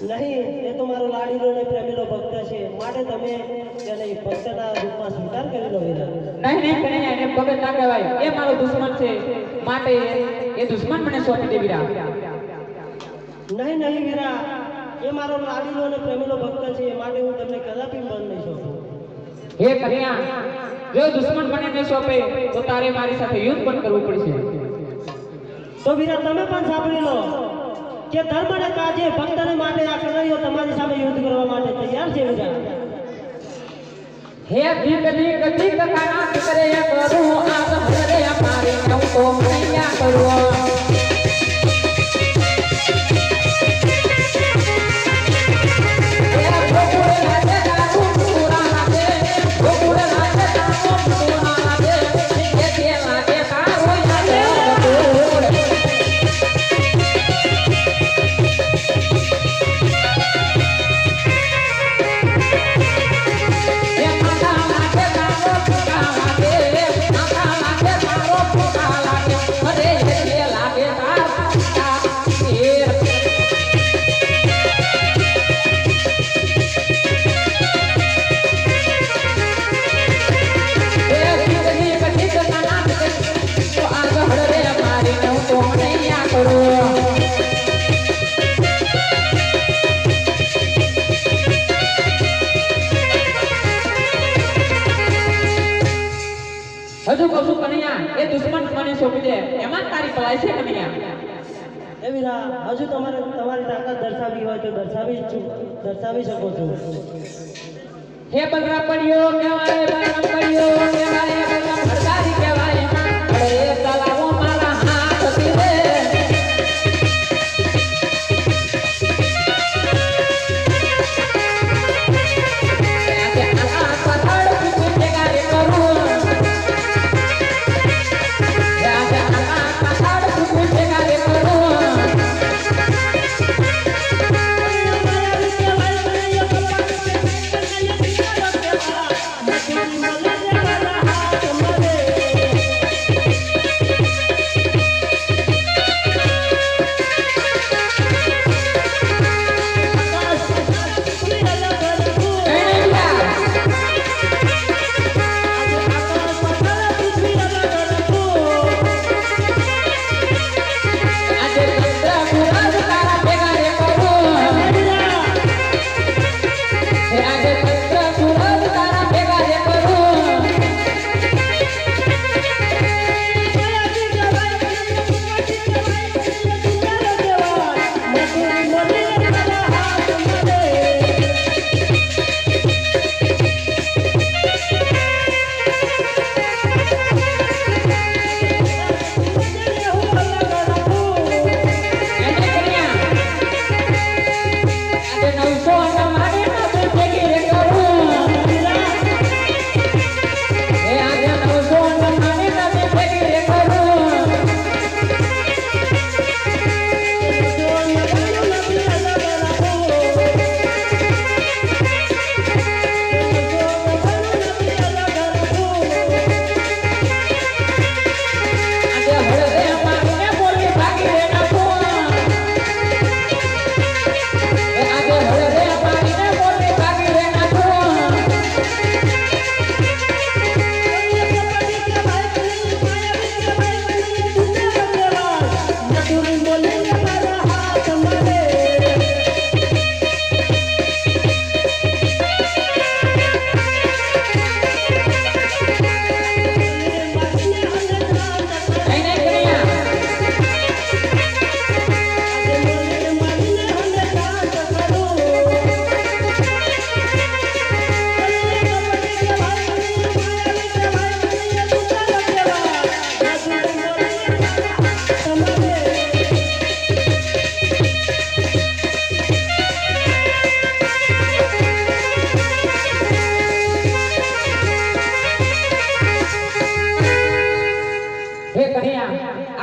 નહીં, એ તો મારો લાડીલો ને પ્રેમીલો ભક્ત છે, માટે તમે તેને ભક્તના રૂપમાં સ્વીકાર કરી લો વીરા. નહીં નહીં કનૈયા, એને ભગત ના કહેવાય, એ મારો દુશ્મન છે, માટે એ દુશ્મન મને સોંપી દે વીરા. નહીં નહીં વીરા, એ મારો લાડીલો અને પ્રેમીલો ભક્ત છે, માટે હું તમને કદાપી બંધ નહીં સોંપું. હે કનૈયા, જો દુશ્મન મને નહીં સોંપે તો તારે મારી સાથે યુદ્ધ પણ કરવું પડશે. તો વીરા તમે પણ સાંભળી લો કે ધર્મને કાજે ભક્તને માટે આ કનૈયો તમારી સામે યુદ્ધ કરવા માટે તૈયાર છે વીરા. હે દીક દીક દીક કાના કરે કરું આજ હરે મારે હું તો કનૈયા કરું. હજુ કહું છું કનૈયા, એ દુશ્મન મને સોંપી દે એમાં તારી ભલાઈ છે કનૈયા. એ વીરા, હજુ તમારે તમારી તાકાત દર્શાવવી હોય તો દર્શાવી શકો છો. હે બગડા પડ્યો કહેવાય, બગડા પડ્યો કહેવાય, બગડા ભરદારી કહેવાય, અરે તલાવો મારા હાથથી રે.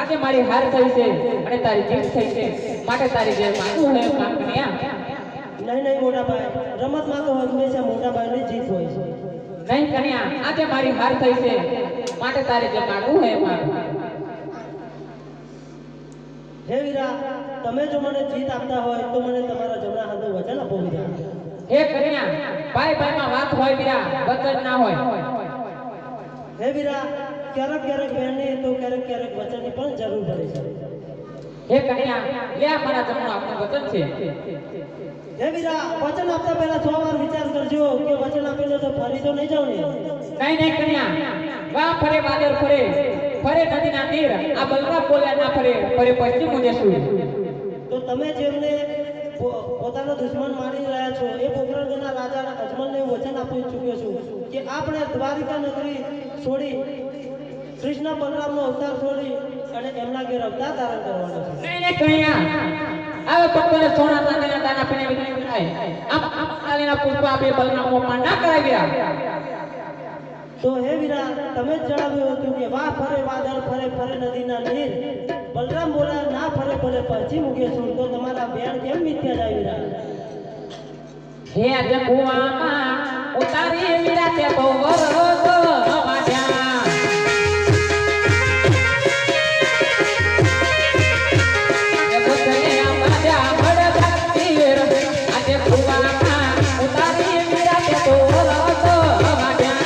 આજે મારી હાર થઈ છે અને તારી જીત થઈ છે, માટે તારી જે માંગવું હોય એમ માંગ કનૈયા. નહીં નહીં મોટા ભાઈ, રમતમાં તો હંમેશા મોટા ભાઈની જીત હોય છે. નહીં કન્યા, આજે મારી હાર થઈ છે, માટે તારે જે માંગવું હોય એ માંગ. હે વીરા, તમે જો મને જીત આપતા હોય તો મને તમારા જમણા હાથે હે કન્યા ભાઈ ભાઈમાં વાત હોય વીરા વચન ના હોય હે વીરા ક્યારેક ક્યારેક બહેનની તો ક્યારેક ક્યારેક વચનની પણ જરૂર પડે છે. હે કન્યા લે આ મારા જમણું આપણું વચન છે હે વીરા વચન આપતા પહેલા 100 વાર વિચાર કરજો કે વચન આપેલું તો ફરી તો નહીં જાવ ને. નહીં નહીં કન્યા વા ફરે વાદળ ફરે ફરે નદીના નીર આ બલરામ બોલ્યા ના ફરે ફરે પશ્ચિમ દેશું. તો તમે જેમને પોતાનો દુશ્મન માની રહ્યા છો એ પોકરણગઢના રાજાના અજમલને હું વચન આપી ચૂક્યો છું કે આપણે દ્વારિકા નગરી છોડી કૃષ્ણ બલરામનો અવતાર છોડી અને એમના ઘેર અવતાર ધારણ કરવાનો છે. નહીં નહીં કન્યા આવે ભક્તોને સોના ચાંદીના દાના પીને વિનય થાય આમ આમ આલીના પુષ્પ આપે બલરામ અપમાન ના કરાવ્યા. તો હે વીરા તમે જ જણાવ્યું હતું કે વાહ ફરે વાદળ ફરે ફરે નદીના નીર બલરામ બોલ્યા ના ફરે ભલે પહોંચી મૂકે છું. તો તમારા બેન કેમ મિથ્યા જાય વીરા? હે જગુઆમાં ઉતારી વીરા તે તો વરસો વાડ્યા એ બોતલે આંબાડ્યા બળદા તીર આજે કુવામાં ઉતારી વીરા તે તો વરસો વાડ્યા.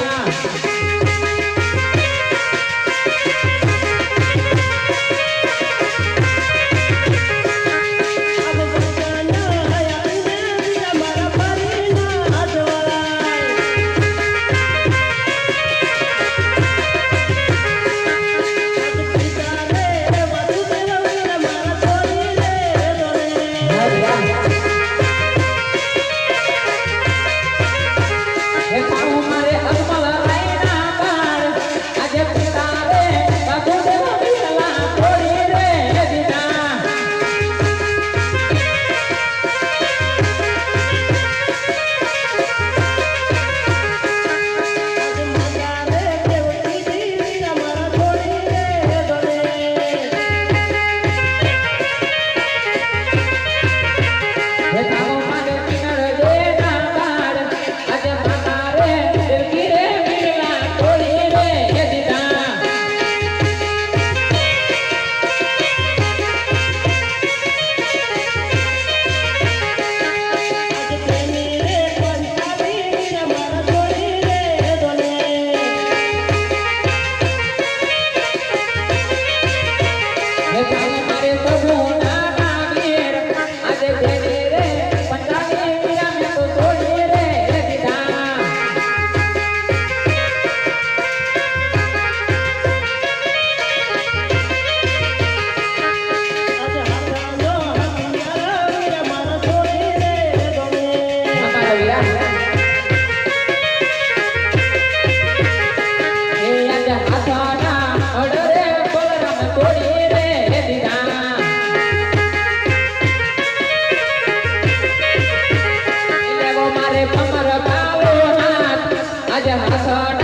આજે હાથ